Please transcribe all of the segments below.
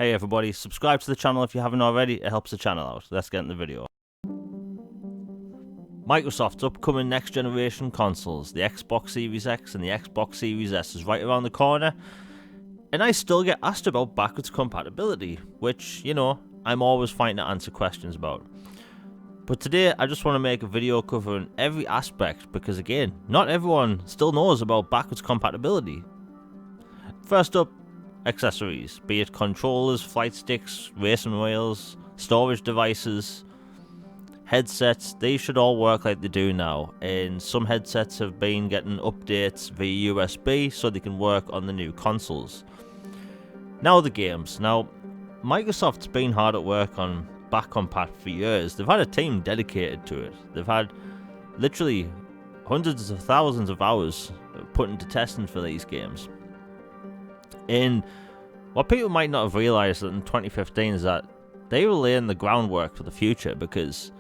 Hey everybody, subscribe to the channel if you haven't already, it helps the channel out. Let's get in the video. Microsoft's upcoming next generation consoles, the Xbox Series X and the Xbox Series S, is right around the corner, and I still get asked about backwards compatibility, which, you know, I'm always fighting to answer questions about. But today I just want to make a video covering every aspect because, again, not everyone still knows about backwards compatibility. First up, accessories, be it controllers, flight sticks, racing rails, storage devices, headsets. They should all work like they do now, and some headsets have been getting updates via USB so they can work on the new consoles. Now the games. Now, Microsoft's been hard at work on back compat for years. They've had a team dedicated to it. They've had literally hundreds of thousands of hours put into testing for these games. And what people might not have realised in 2015 is that they were laying the groundwork for the future, because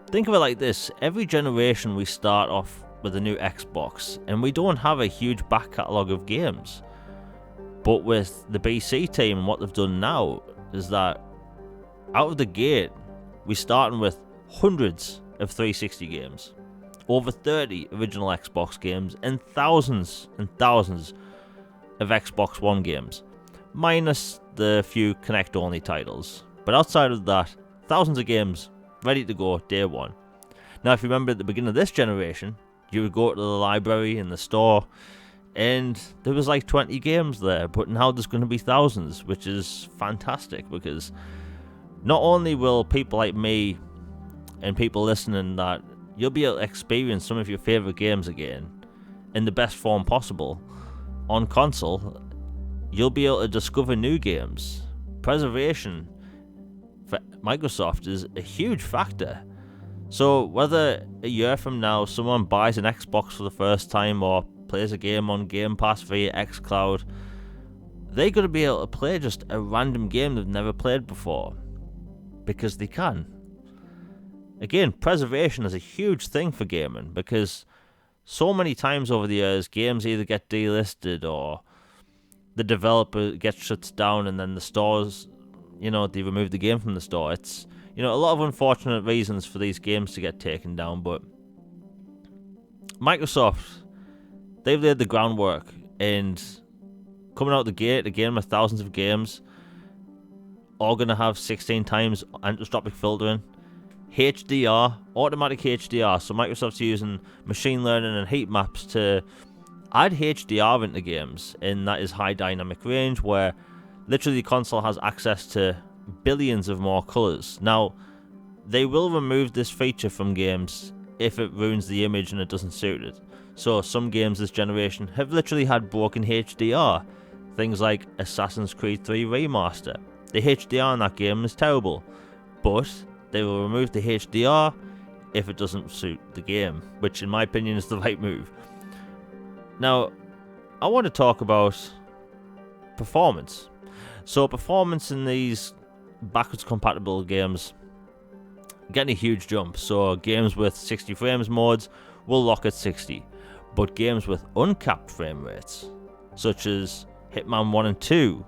think of it like this: every generation we start off with a new Xbox and we don't have a huge back catalogue of games. But with the BC team and what they've done now is that out of the gate we're starting with hundreds of 360 games, over 30 original Xbox games, and thousands of Xbox One games, minus the few Kinect only titles. But outside of that, thousands of games ready to go day one. Now, if you remember at the beginning of this generation, you would go to the library in the store and there was like 20 games there, but now there's going to be thousands, which is fantastic, because not only will people like me and people listening, that you'll be able to experience some of your favourite games again in the best form possible on console, you'll be able to discover new games. Preservation for Microsoft is a huge factor. So whether a year from now someone buys an Xbox for the first time or plays a game on Game Pass via xCloud, they're going to be able to play just a random game they've never played before, because they can. Again, preservation is a huge thing for gaming, because so many times over the years games either get delisted or the developer gets shut down and then the stores, you know, they remove the game from the store. It's, you know, a lot of unfortunate reasons for these games to get taken down, but Microsoft, they've laid the groundwork, and coming out the gate again with thousands of games, all going to have 16 times anisotropic filtering, HDR, automatic HDR. So Microsoft's using machine learning and heat maps to add HDR into games, and that is high dynamic range, where literally the console has access to billions of more colours. Now, they will remove this feature from games if it ruins the image and it doesn't suit it. So some games this generation have literally had broken HDR. Things like Assassin's Creed 3 Remaster. The HDR in that game is terrible, but they will remove the HDR if it doesn't suit the game, which in my opinion is the right move. Now, I want to talk about performance. So performance in these backwards compatible games getting a huge jump. So games with 60 frames modes will lock at 60, but games with uncapped frame rates, such as Hitman 1 and 2,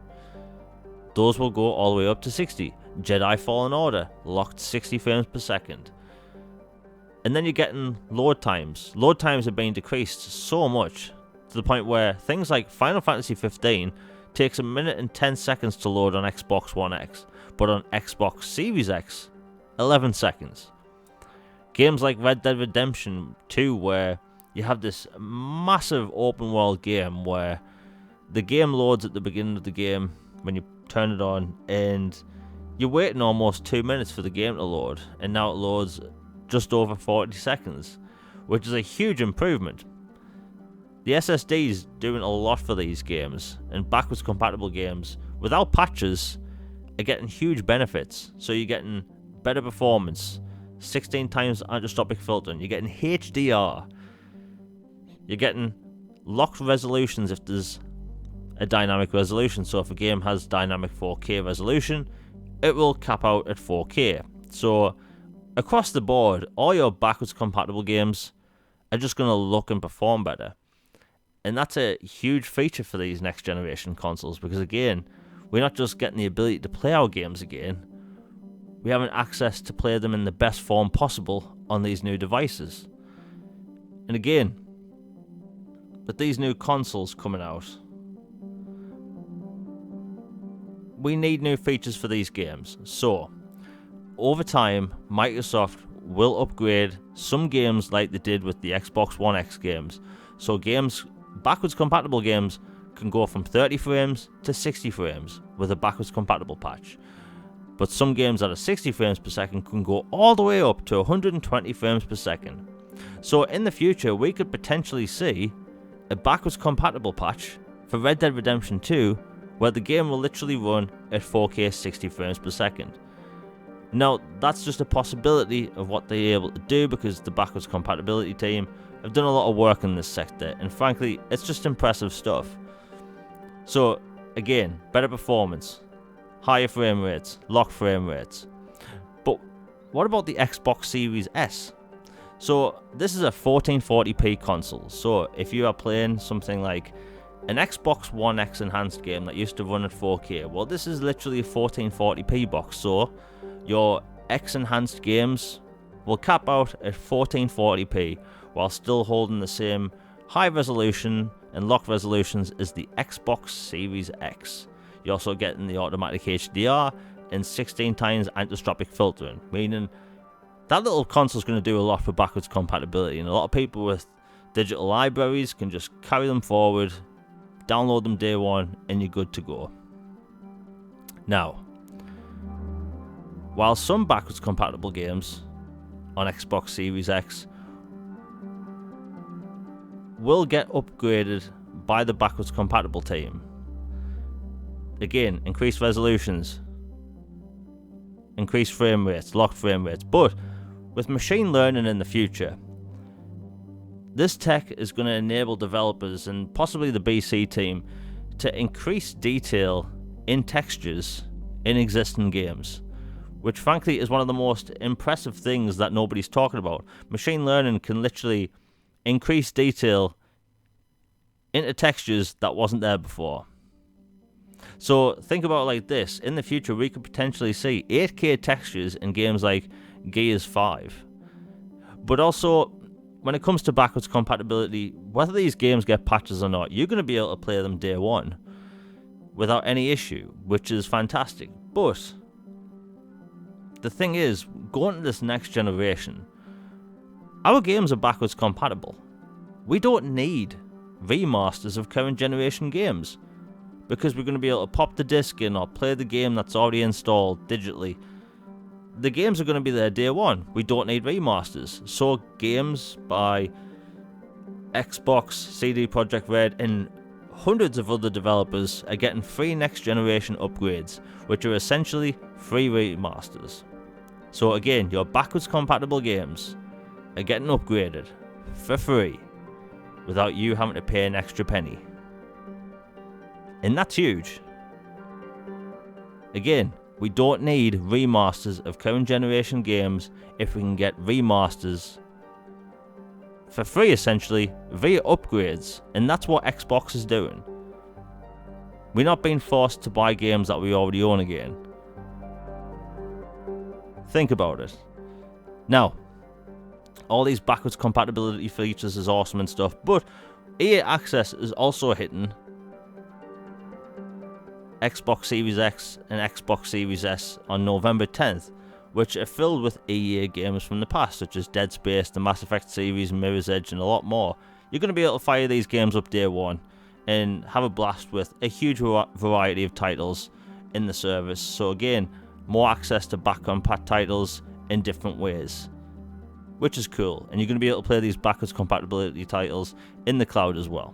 those will go all the way up to 60. Jedi Fallen Order, locked 60 frames per second. And then you're getting load times. Load times are being decreased so much to the point where things like Final Fantasy 15 takes 1 minute and 10 seconds to load on Xbox One X, but on Xbox Series X, 11 seconds. Games like Red Dead Redemption 2, where you have this massive open world game where the game loads at the beginning of the game when you turn it on, and you're waiting almost 2 minutes for the game to load, and now it loads just over 40 seconds, which is a huge improvement. The SSD is doing a lot for these games, and backwards compatible games without patches are getting huge benefits. So you're getting better performance, 16 times anisotropic filtering, you're getting HDR, you're getting locked resolutions if there's a dynamic resolution. So if a game has dynamic 4K resolution, it will cap out at 4K. So across the board, all your backwards compatible games are just going to look and perform better. And that's a huge feature for these next generation consoles, because again, we're not just getting the ability to play our games again, we have access to play them in the best form possible on these new devices. And again, with these new consoles coming out, we need new features for these games. So, over time, Microsoft will upgrade some games like they did with the Xbox One X games. So games, backwards compatible games, can go from 30 frames to 60 frames with a backwards compatible patch. But some games that are 60 frames per second can go all the way up to 120 frames per second. So in the future, we could potentially see a backwards compatible patch for Red Dead Redemption 2 where the game will literally run at 4K 60 frames per second. Now, that's just a possibility of what they're able to do because the backwards compatibility team have done a lot of work in this sector, and frankly, it's just impressive stuff. So, again, better performance, higher frame rates, locked frame rates. But what about the Xbox Series S? So, this is a 1440p console, so if you are playing something like an Xbox One X enhanced game that used to run at 4K, well, this is literally a 1440p box, so your X enhanced games will cap out at 1440p while still holding the same high resolution and locked resolutions as the Xbox Series X. You're also getting the automatic HDR and 16 times anisotropic filtering, meaning that little console is going to do a lot for backwards compatibility, and a lot of people with digital libraries can just carry them forward, download them day one, and you're good to go. Now, while some backwards compatible games on Xbox Series X will get upgraded by the backwards compatible team, again, increased resolutions, increased frame rates, locked frame rates, but with machine learning in the future, this tech is going to enable developers and possibly the BC team to increase detail in textures in existing games, which frankly is one of the most impressive things that nobody's talking about. Machine learning can literally increase detail into textures that wasn't there before. So think about it like this. In the future, we could potentially see 8K textures in games like Gears 5. But also, when it comes to backwards compatibility, whether these games get patches or not, you're going to be able to play them day one without any issue, which is fantastic. But the thing is, going to this next generation, our games are backwards compatible. We don't need remasters of current generation games because we're going to be able to pop the disc in or play the game that's already installed digitally. The games are going to be there day one. We don't need remasters. So games by Xbox, CD Projekt Red, and hundreds of other developers are getting free next generation upgrades, which are essentially free remasters. So again, your backwards compatible games are getting upgraded for free without you having to pay an extra penny. And that's huge. Again, we don't need remasters of current generation games if we can get remasters for free, essentially, via upgrades. And that's what Xbox is doing. We're not being forced to buy games that we already own again. Think about it. Now, all these backwards compatibility features is awesome and stuff, but EA Access is also hitting Xbox Series X and Xbox Series S on November 10th, which are filled with EA games from the past, such as Dead Space, the Mass Effect series, Mirror's Edge, and a lot more. You're going to be able to fire these games up day one and have a blast with a huge variety of titles in the service. So again, more access to back-compat titles in different ways, which is cool. And you're going to be able to play these backwards compatibility titles in the cloud as well.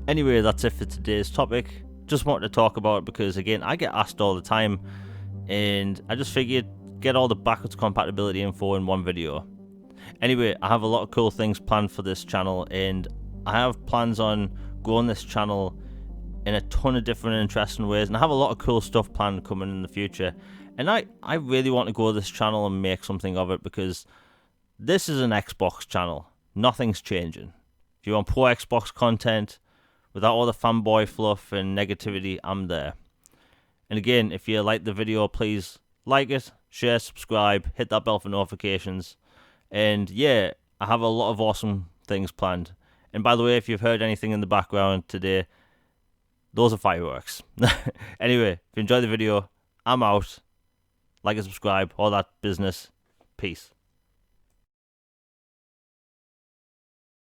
Anyway, that's it for today's topic. Just wanted to talk about it because, again, I get asked all the time, and I just figured get all the backwards compatibility info in one video. Anyway, I have a lot of cool things planned for this channel, and I have plans on growing this channel in a ton of different interesting ways, and I have a lot of cool stuff planned coming in the future. And I really want to grow this channel and make something of it because this is an Xbox channel. Nothing's changing. If you want pro Xbox content, Without all the fanboy fluff and negativity, I'm there. And again, if you like the video, please like it, share, subscribe, hit that bell for notifications. And yeah, I have a lot of awesome things planned. And by the way, if you've heard anything in the background today, those are fireworks. Anyway, if you enjoyed the video, I'm out. Like and subscribe, all that business. Peace.